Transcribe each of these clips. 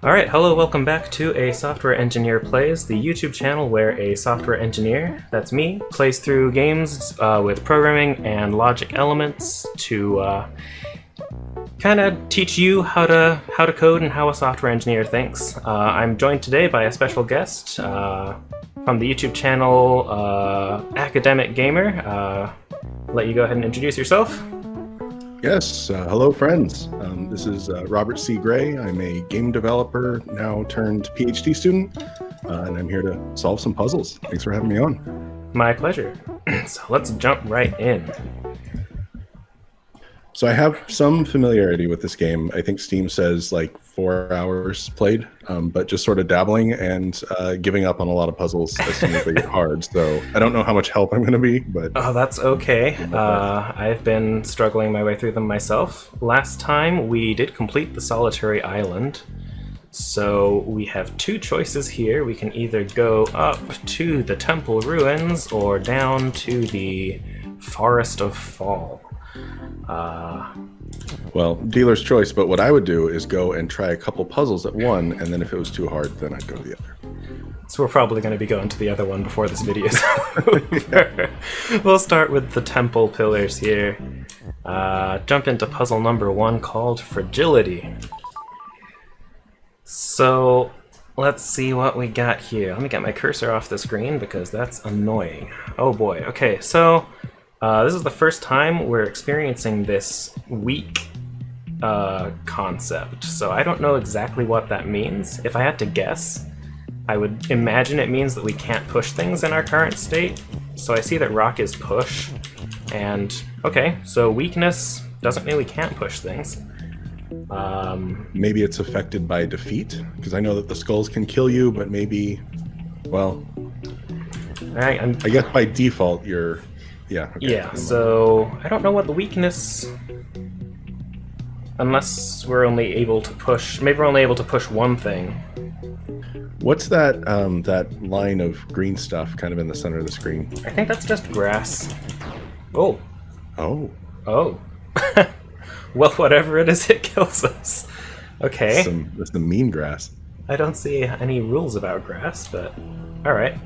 Alright, hello, welcome back to A Software Engineer Plays, the YouTube channel where a software engineer, that's me, plays through games with programming and logic elements to kind of teach you how to code and how a software engineer thinks. I'm joined today by a special guest from the YouTube channel Academic Gamer. Let you go ahead and introduce yourself. Yes, hello friends. This is Robert C. Gray. I'm a game developer, now turned PhD student, and I'm here to solve some puzzles. Thanks for having me on. My pleasure. So let's jump right in. So I have some familiarity with this game. I think Steam says like 4 hours played, but just sort of dabbling and giving up on a lot of puzzles as soon as they get hard. So I don't know how much help I'm going to be, but... Oh, that's okay. I've been struggling my way through them myself. Last time we did complete the Solitary Island. So we have two choices here. We can either go up to the Temple Ruins or down to the Forest of Fall. Well, dealer's choice, but what I would do is go and try a couple puzzles at one, and then if it was too hard, then I'd go to the other. So we're probably going to be going to the other one before this video is over. We'll start with the temple pillars here. Jump into puzzle number 1 called Fragility. So let's see what we got here. Let me get my cursor off the screen because that's annoying. Oh boy. Okay, so this is the first time we're experiencing this weak concept. So I don't know exactly what that means. If I had to guess, I would imagine it means that we can't push things in our current state. So I see that rock is push, and okay, so weakness doesn't mean we can't push things. Maybe it's affected by defeat, because I know that the skulls can kill you, but maybe, well, I guess by default you're, yeah. Okay. Yeah, so I don't know what the weakness, unless we're only able to push, maybe we're only able to push one thing. What's that that line of green stuff kind of in the center of the screen? I think that's just grass. Oh. Oh. Oh. Well, whatever it is, it kills us. Okay. That's the mean grass. I don't see any rules about grass, but alright.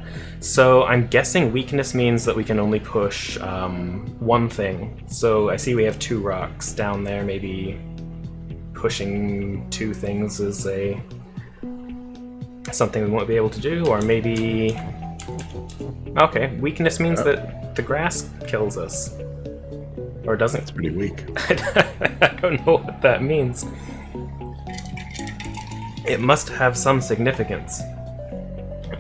So I'm guessing weakness means that we can only push one thing. So I see we have 2 rocks down there. Maybe pushing 2 things is something we won't be able to do, or maybe... Okay, weakness means that the grass kills us. Or doesn't. It's pretty weak. I don't know what that means. It must have some significance.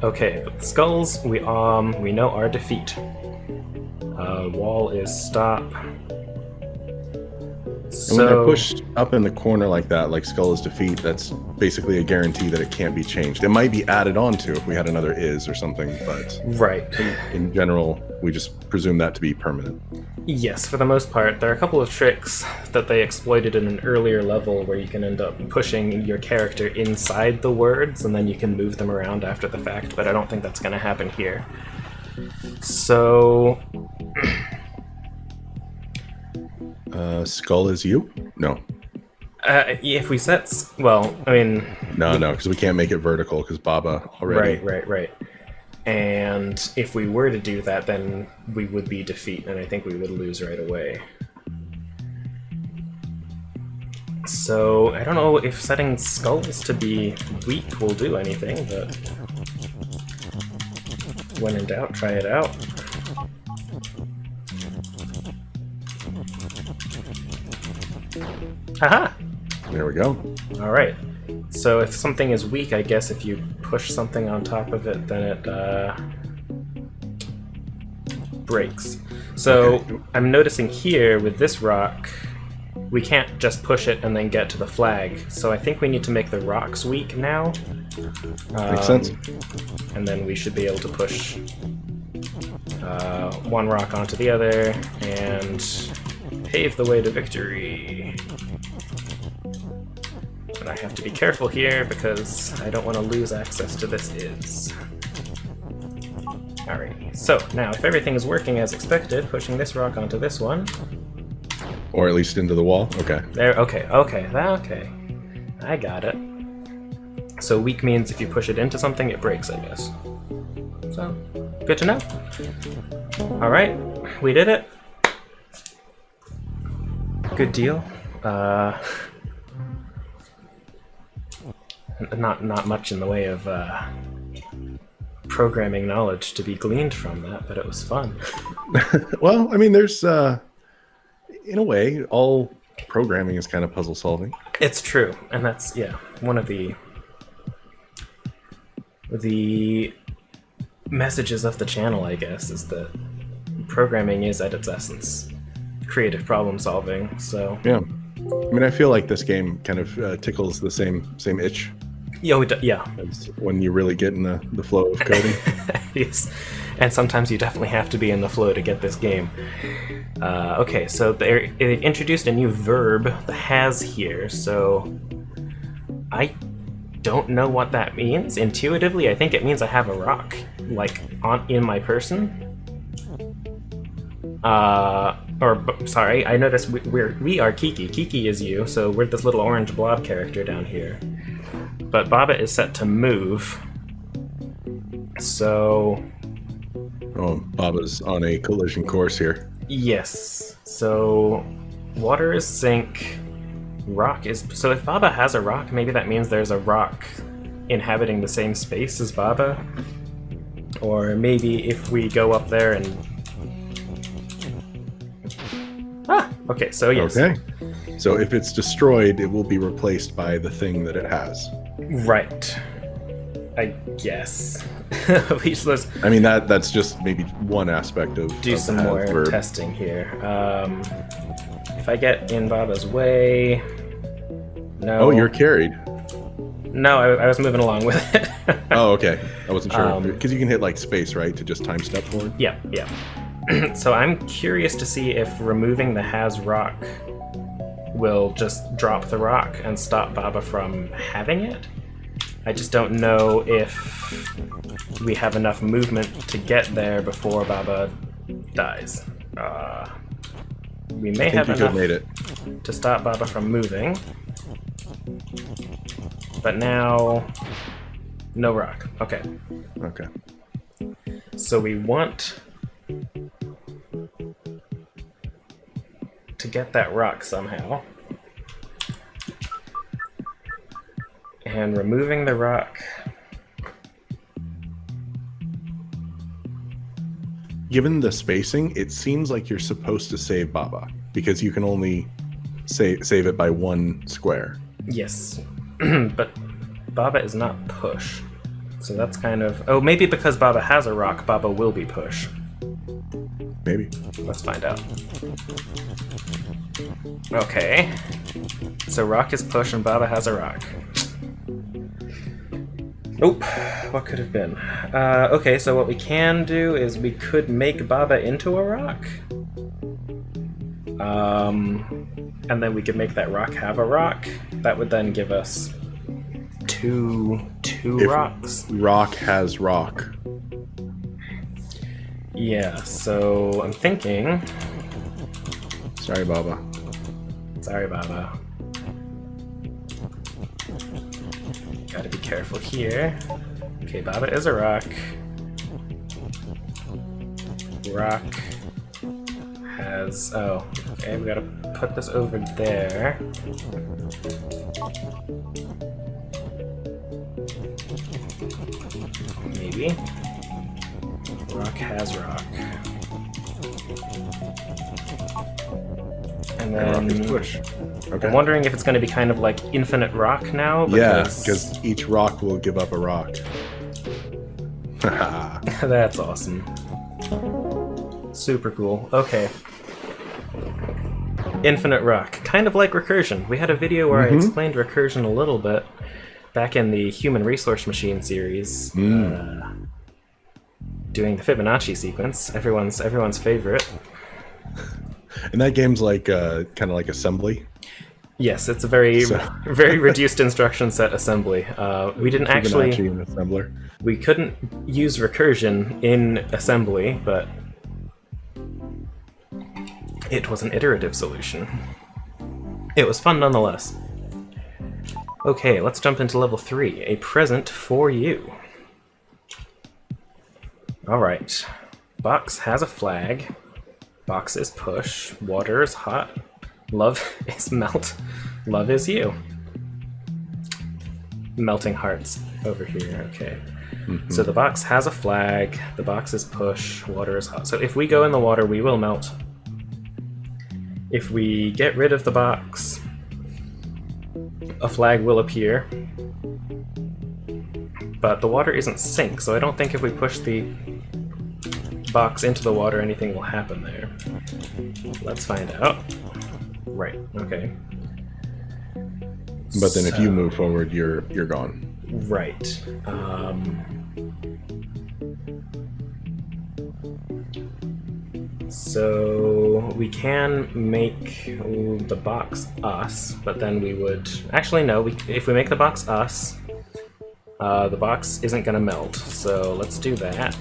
Okay, but the skulls we know are defeat. Wall is stop. And when they're pushed up in the corner like that, like skull is defeat, that's basically a guarantee that it can't be changed. It might be added on to if we had another is or something, but right. In general, we just presume that to be permanent. Yes, for the most part. There are a couple of tricks that they exploited in an earlier level where you can end up pushing your character inside the words and then you can move them around after the fact, but I don't think that's going to happen here. So... skull is you? No. If we set... Well, I mean... No, because we can't make it vertical because Baba already... Right. And if we were to do that, then we would be defeat, and I think we would lose right away. So, I don't know if setting skulls to be weak will do anything, but... when in doubt, try it out. Haha! There we go. Alright. So if something is weak, I guess if you push something on top of it, then it breaks. So okay. I'm noticing here with this rock, we can't just push it and then get to the flag. So I think we need to make the rocks weak now. Makes sense. And then we should be able to push one rock onto the other and pave the way to victory. But I have to be careful here because I don't want to lose access to this is. Alright, so now if everything is working as expected, pushing this rock onto this one. Or at least into the wall? Okay. There, okay. I got it. So weak means if you push it into something, it breaks, I guess. So, good to know. Alright, we did it. Good deal. Not much in the way of programming knowledge to be gleaned from that, but it was fun. Well, I mean, there's in a way, all programming is kind of puzzle solving. It's true, and that's one of the messages of the channel, I guess, is that programming is at its essence creative problem solving. So yeah, I mean, I feel like this game kind of tickles the same itch. Yeah. As when you really get in the flow of coding. Yes, and sometimes you definitely have to be in the flow to get this game. Okay, so they introduced a new verb, the has here, so I don't know what that means. Intuitively, I think it means I have a rock, like, in my person. Sorry, I noticed we are Kiki. Kiki is you, so we're this little orange blob character down here. But Baba is set to move, so... Oh, Baba's on a collision course here. Yes, so water is sink, rock is... So if Baba has a rock, maybe that means there's a rock inhabiting the same space as Baba. Or maybe if we go up there and... Okay, so yes. Okay. So if it's destroyed, it will be replaced by the thing that it has. Right. I guess. I mean, that's just maybe one aspect of... Do some more verb testing here. If I get in Baba's way... No. Oh, you're carried. No, I was moving along with it. Oh, okay. I wasn't sure. Because you can hit, like, space, right, to just time step forward? Yeah. So I'm curious to see if removing the has rock will just drop the rock and stop Baba from having it. I just don't know if we have enough movement to get there before Baba dies. We may have enough to stop Baba from moving. But now, no rock. Okay. Okay. So we want to get that rock somehow. And removing the rock. Given the spacing, it seems like you're supposed to save Baba, because you can only save it by one square. Yes. But Baba is not push. So that's kind of... Oh, maybe because Baba has a rock, Baba will be push. Maybe. Let's find out. Okay. So rock is push and Baba has a rock. Nope. What could have been? Okay, so what we can do is we could make Baba into a rock. And then we could make that rock have a rock. That would then give us two rocks. Rock has rock. Yeah, so I'm thinking... Sorry, Baba. Sorry, Baba. Gotta be careful here. Okay, Baba is a rock. Rock has... Oh, okay, we gotta put this over there. Maybe. Rock has rock. And then... rock is push. Okay. I'm wondering if it's going to be kind of like infinite rock now. Because each rock will give up a rock. That's awesome. Super cool. Okay. Infinite rock. Kind of like recursion. We had a video where I explained recursion a little bit back in the Human Resource Machine series. Doing the Fibonacci sequence. Everyone's favorite. And that game's like kind of like assembly. Yes, it's a very reduced instruction set assembly. We didn't actually... Fibonacci and assembler. We couldn't use recursion in assembly, but it was an iterative solution. It was fun nonetheless. Okay, let's jump into level 3. A present for you. Alright. Box has a flag. Box is push. Water is hot. Love is melt. Love is you. Melting hearts over here, okay. Mm-hmm. So the box has a flag. The box is push. Water is hot. So if we go in the water, we will melt. If we get rid of the box, a flag will appear. But the water isn't sink, so I don't think if we push the box into the water, anything will happen there. Let's find out. Right, okay. But then if you move forward, you're gone. Right. So we can make the box us, but then we would... Actually, no. If we make the box us, the box isn't going to melt. So let's do that.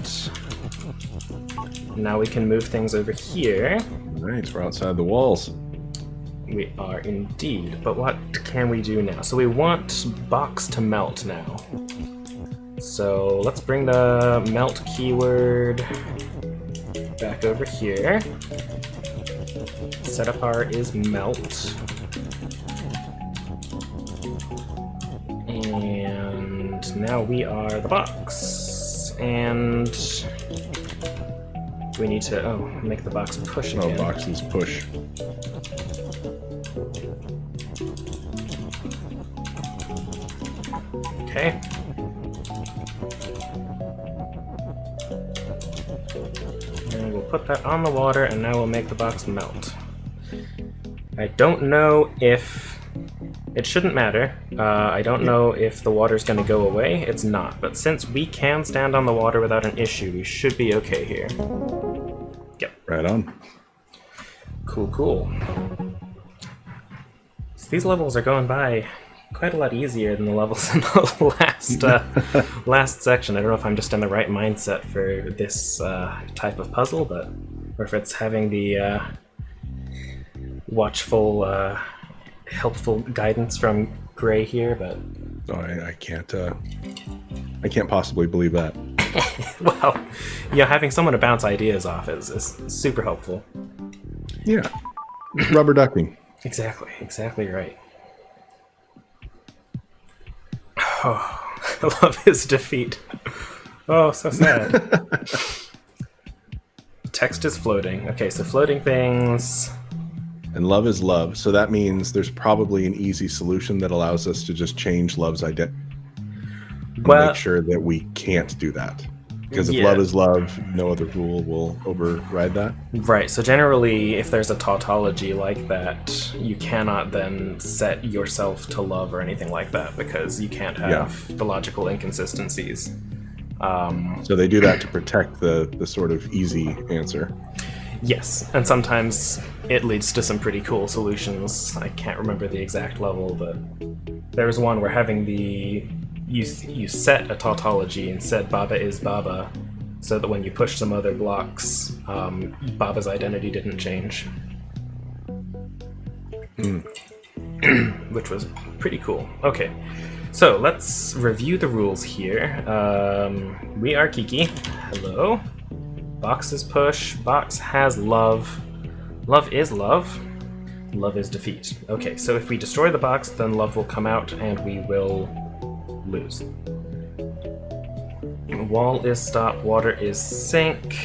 Now we can move things over here. Right, we're outside the walls. We are indeed, but what can we do now? So we want box to melt now. So let's bring the melt keyword back over here. Set up our is melt. And now we are the box. And we need to, make the box push again. Oh, boxes push. Okay. And we'll put that on the water, and now we'll make the box melt. I don't know if... It shouldn't matter. I don't know if the water's going to go away. It's not. But since we can stand on the water without an issue, we should be okay here. Yep. Right on. Cool, cool. So these levels are going by quite a lot easier than the levels in the last section. I don't know if I'm just in the right mindset for this type of puzzle, but or if it's having the watchful, helpful guidance from Gray here. But Oh, I can't possibly believe that. well, yeah, having someone to bounce ideas off is super helpful. Yeah, rubber ducking. Exactly right. Oh, I love his defeat. Oh, so sad. Text is floating. Okay, so floating things. And love is love, so that means there's probably an easy solution that allows us to just change love's identity. Well, make sure that we can't do that. Because if yeah. love is love, no other rule will override that. Right, so generally, if there's a tautology like that, you cannot then set yourself to love or anything like that, because you can't have the logical inconsistencies. So they do that to protect the sort of easy answer. Yes, and sometimes it leads to some pretty cool solutions. I can't remember the exact level, but there's one where having you set a tautology and said Baba is Baba, so that when you push some other blocks, Baba's identity didn't change. Which was pretty cool. Okay, so let's review the rules here. We are Kiki. Hello. Box is push. Box has love. Love is love. Love is defeat. Okay, so if we destroy the box, then love will come out and we will lose. Wall is stop. Water is sink.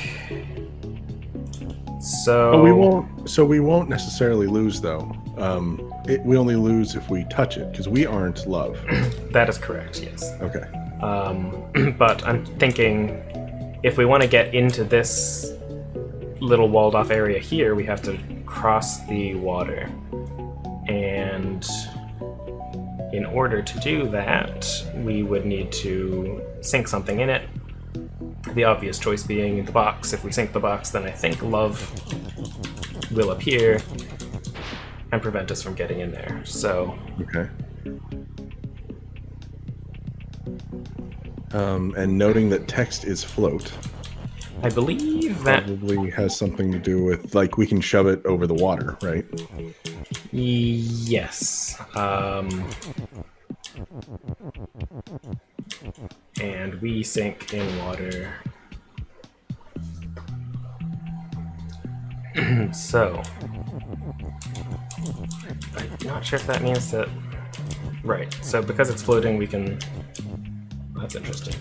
So we won't necessarily lose though. We only lose if we touch it because we aren't love. That is correct. Yes. Okay. But I'm thinking, if we want to get into this little walled off area here, we have to cross the water. And in order to do that, we would need to sink something in it. The obvious choice being the box. If we sink the box, then I think love will appear and prevent us from getting in there. So. Okay. And noting that text is float. I believe that probably has something to do with, like, we can shove it over the water, right? Yes. And we sink in water. So, I'm not sure if that means that... Right, so because it's floating, we can... That's interesting.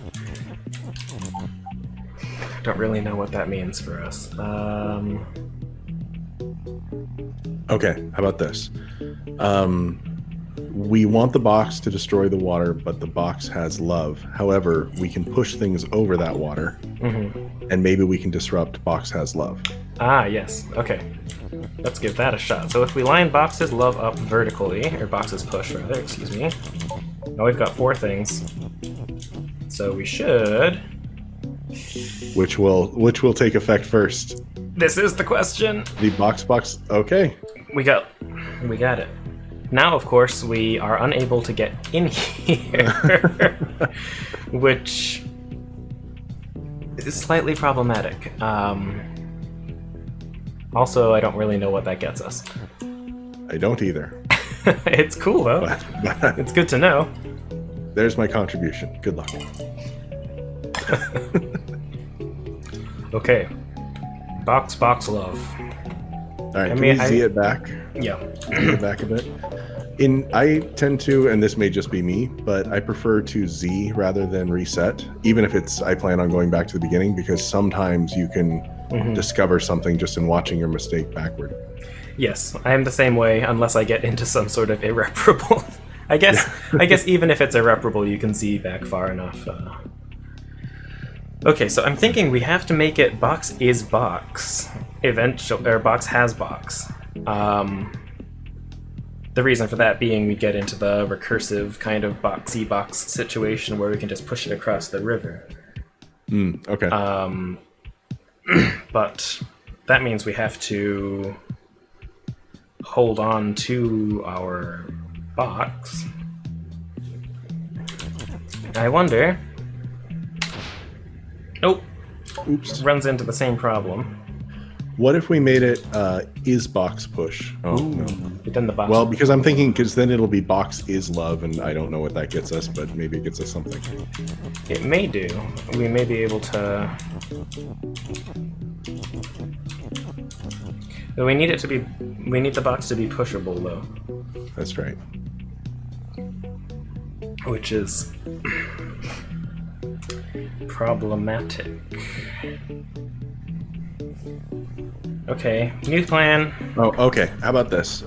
Don't really know what that means for us. Okay, how about this? We want the box to destroy the water, but the box has love. However, we can push things over that water, and maybe we can disrupt box has love. Ah, yes. Okay. Let's give that a shot. So if we line box's love up vertically, or box's push rather, excuse me. Now we've got 4 things. So we should... Which will take effect first? This is the question. The box. Okay. We got it. Now, of course, we are unable to get in here, which is slightly problematic. Also, I don't really know what that gets us. I don't either. It's cool, though. But It's good to know. there's my contribution. Good luck. Okay. Box love. All right, can we Z it back? Yeah. Z it back a bit. I tend to, and this may just be me, but I prefer to Z rather than reset, even if I plan on going back to the beginning, because sometimes you can discover something just in watching your mistake backward. Yes, I am the same way, unless I get into some sort of irreparable. I guess even if it's irreparable, you can Z back far enough. Okay, so I'm thinking we have to make it box is box, eventually, or box has box. The reason for that being we get into the recursive kind of boxy box situation where we can just push it across the river. Okay. But that means we have to hold on to our box. I wonder... Nope. Oops. Runs into the same problem. What if we made it is box push? Oh, no. But then the box... Well, because I'm thinking, because then it'll be box is love, and I don't know what that gets us, but maybe it gets us something. It may do. We may be able to... But we need it to be... We need the box to be pushable, though. That's right. Which is... problematic. Okay, new plan. Oh, okay. How about this?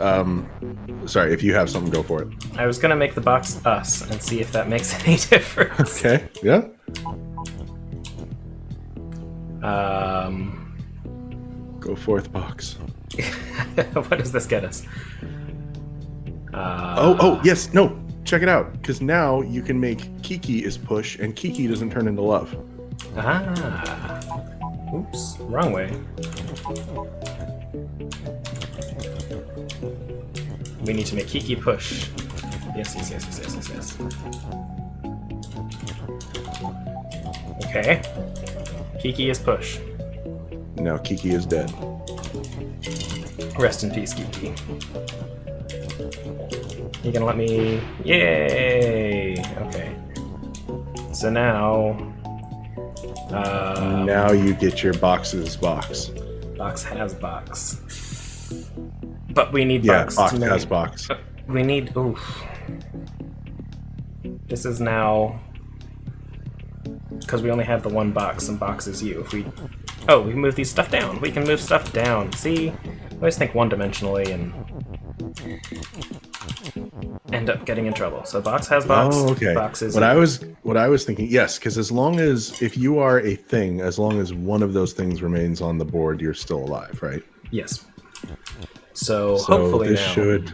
Sorry, if you have something, go for it. I was gonna make the box us and see if that makes any difference. Okay, yeah. Go forth, box. What does this get us? Oh, yes, no. Check it out, because now you can make Kiki is push, and Kiki doesn't turn into love. Ah. Oops, wrong way. We need to make Kiki push. Yes. Okay. Kiki is push. Now Kiki is dead. Rest in peace, Kiki. You gonna let me... Yay! Okay. So now... now you get your boxes box. Box has box. But we need Yeah, box. box to make... has box. We need... Oof. This is now... Because we only have the one box, and box is you. If we... Oh, we can move these stuff down. We can move stuff down. See? I always think one-dimensionally and... end up getting in trouble. So box has box. Oh, okay. Box is what I was thinking, yes, because as long as if you are a thing, as long as one of those things remains on the board, you're still alive, right? Yes. So hopefully this now should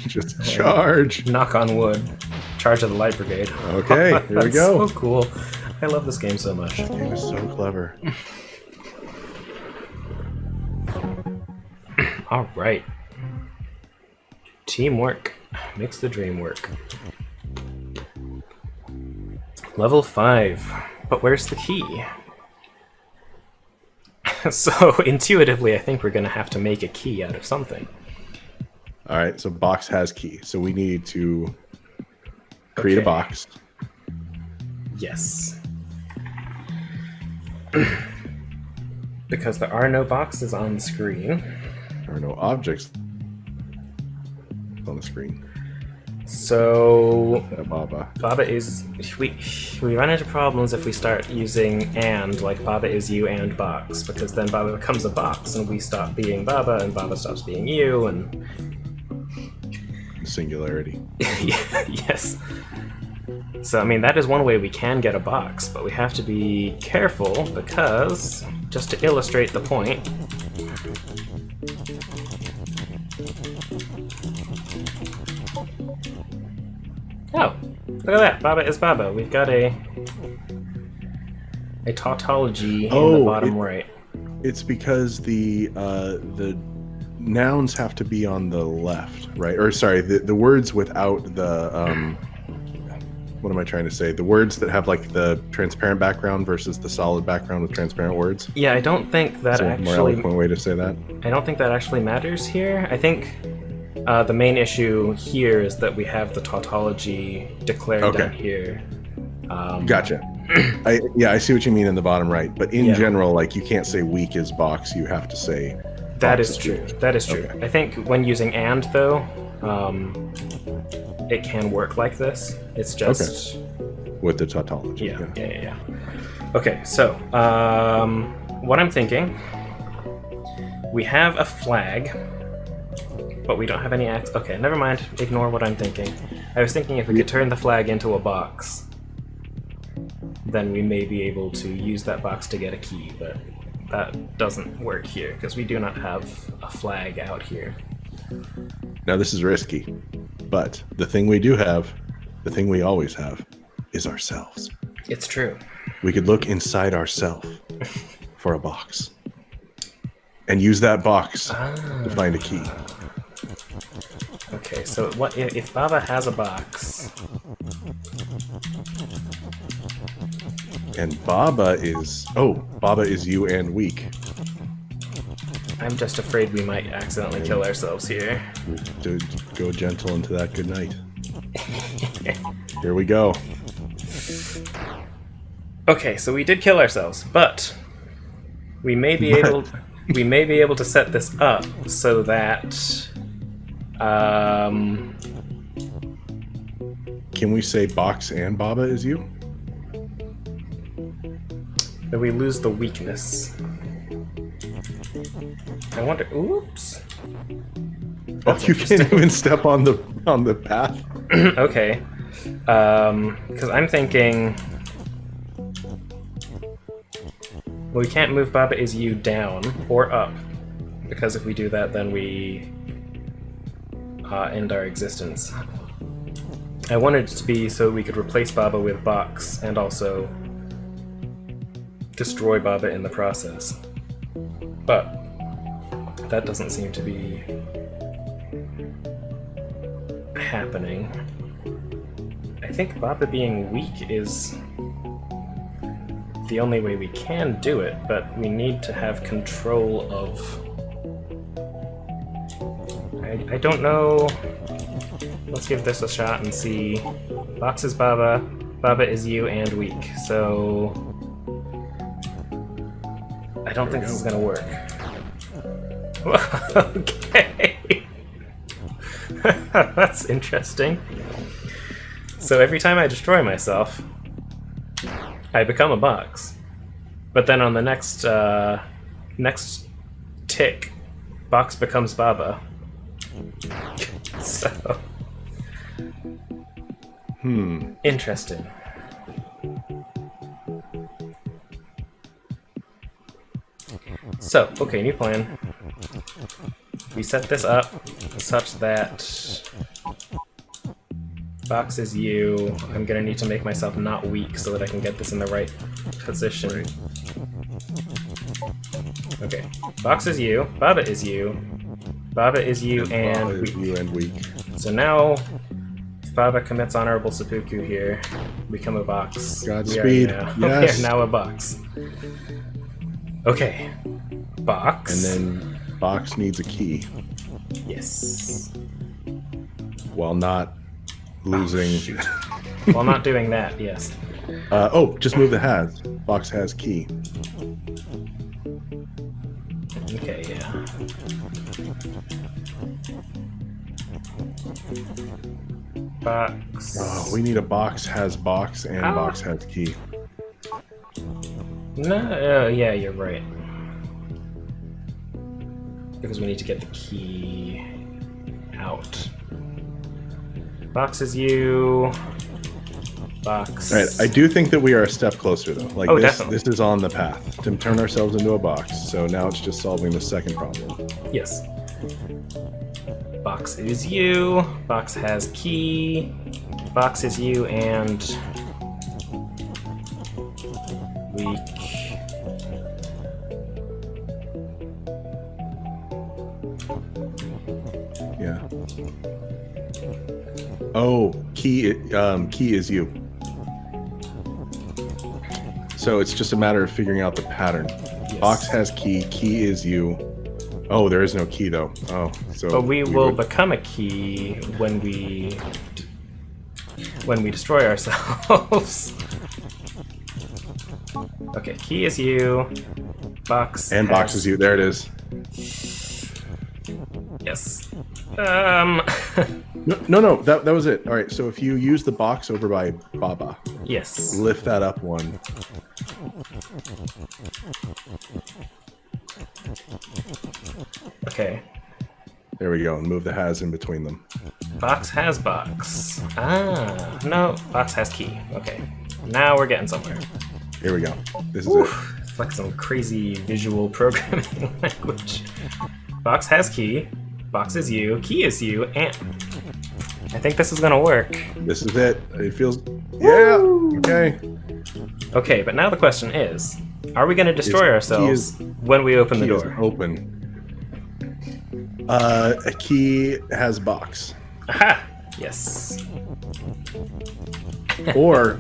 just charge. Knock on wood. Charge of the light brigade. Okay, here we go. So cool. I love this game so much. This game is so clever. All right. Teamwork makes the dream work. Level 5. But where's the key? So, intuitively, I think we're going to have to make a key out of something. All right, so box has key. So we need to Create a Okay. box. Yes. Because there are no boxes on the screen. There are no objects on the screen. So Baba. Baba is we run into problems if we start using and, like Baba is you and box, because then Baba becomes a box and we stop being Baba and Baba stops being you and Singularity. yes. So I mean that is one way we can get a box, but we have to be careful because, just to illustrate the point, oh, look at that! Baba is Baba. We've got a tautology in the bottom right. It's because the nouns have to be on the left, right? Or sorry, the words without the what am I trying to say? The words that have like the transparent background versus the solid background with transparent words. Yeah, I don't think that That's a more actually. eloquent way to say that. I don't think that actually matters here. I think the main issue here is that we have the tautology declared down here. Gotcha. I see what you mean in the bottom right, but in general, like you can't say weak is box. You have to say. That is true. That is true. Okay. I think when using and though, it can work like this. It's just with the tautology. Yeah. Okay, so what I'm thinking, we have a flag, but we don't have any acts. Okay, never mind. Ignore what I'm thinking. I was thinking if we could turn the flag into a box, then we may be able to use that box to get a key, but that doesn't work here because we do not have a flag out here. Now this is risky, but the thing we do have, the thing we always have, is ourselves. It's true. We could look inside ourselves for a box and use that box to find a key. Okay, so what if Baba has a box? And Baba is you and weak. I'm just afraid we might accidentally kill ourselves here. To go gentle into that good night. Here we go. Okay, so we did kill ourselves, but we may be able to set this up so that Can we say box and Baba is you? that we lose the weakness. I wonder. Oops. That's you can't even step on the path. Okay. Because I'm thinking. Well, we can't move Baba is you down or up, because if we do that, then we end our existence. I wanted it to be so we could replace Baba with box and also destroy Baba in the process. But that doesn't seem to be happening. I think Baba being weak is the only way we can do it, but we need to have control of... I don't know... Let's give this a shot and see. Box is Baba, Baba is you and weak, so... I don't think this is gonna work. Okay. That's interesting. So every time I destroy myself, I become a box. But then on the next tick, box becomes Baba. So interesting. So, okay, new plan. We set this up such that box is you. I'm gonna need to make myself not weak so that I can get this in the right position. Okay, box is you, Baba is you, Baba is you and weak. So now, if Baba commits honorable seppuku here, become a box. Godspeed. Yes. Yes. We are now a box. Okay, box. And then box needs a key. Yes. While not losing. While not doing that, yes. Oh, just move the has. Box has key. Okay, yeah. Box. Oh, we need a box has box and How? box has key. No, yeah, you're right. Because we need to get the key out. Box is you. Box. All right, I do think that we are a step closer though. Like Oh, this, definitely. this is on the path to turn ourselves into a box. So now it's just solving the second problem. Yes. Box is you. Box has key. Box is you and weak. Yeah. Oh, key is you. So it's just a matter of figuring out the pattern. Yes. Box has key. Key is you. Oh, there is no key though. Oh, so. But we will would- become a key when we destroy ourselves. Okay, key is you. Box And box has- is you. There it is. Yes. No. That was it. All right. So if you use the box over by Baba, Yes. lift that up one. Okay. There we go. And move the has in between them. Box has box. Ah, no. Box has key. Okay. Now we're getting somewhere. Here we go. This is Oof, it's like some crazy visual programming language. Box has key. Box is you. Key is you. And I think this is gonna work. it. This is it. It feels. Yeah. Okay. Okay, but now the question is, are we gonna destroy ourselves when we open the Key is door? open. A key has box. Aha! Yes. or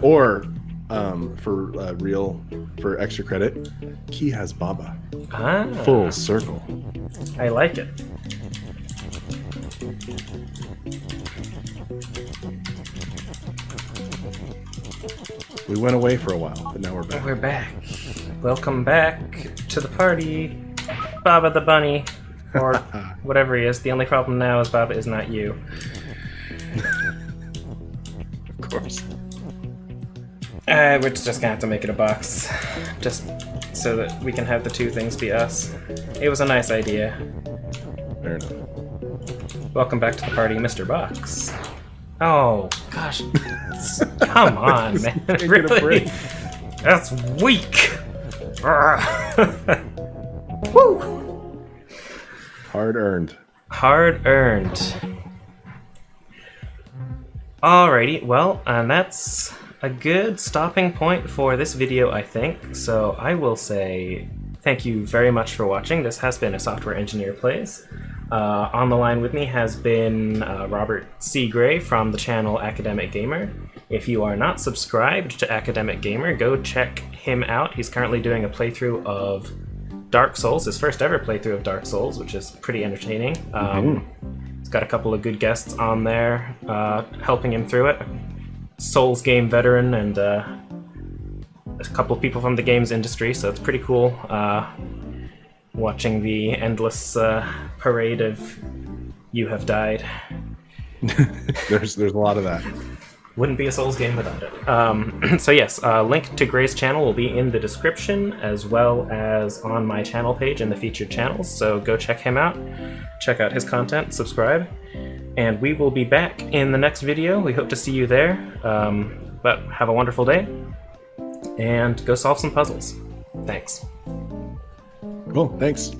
for extra credit, key has Baba. Ah, Full circle. I like it. We went away for a while, but now we're back. We're back. Welcome back to the party, Baba the Bunny, or whatever he is. The only problem now is Baba is not you. Of course. We're just gonna have to make it a box, just so that we can have the two things be us. It was a nice idea. Fair enough. Welcome back to the party, Mr. Box. Oh, gosh. Come on, man. Take it a Really? break. That's weak. Woo! Hard earned. Hard earned. Alrighty, well, and that's a good stopping point for this video, I think. So I will say thank you very much for watching. This has been A Software Engineer Plays. On the line with me has been Robert C. Gray from the channel Academic Gamer. If you are not subscribed to Academic Gamer, go check him out. He's currently doing a playthrough of Dark Souls, his first ever playthrough of Dark Souls, which is pretty entertaining. He's got a couple of good guests on there helping him through it. Souls game veteran and a couple of people from the games industry, so it's pretty cool watching the endless parade of "you have died." There's a lot of that. Wouldn't be a Souls game without it. So yes, link to Gray's channel will be in the description, as well as on my channel page in the featured channels, so go check him out, check out his content, subscribe, and we will be back in the next video. We hope to see you there, but have a wonderful day, and go solve some puzzles. Thanks. Cool. Thanks.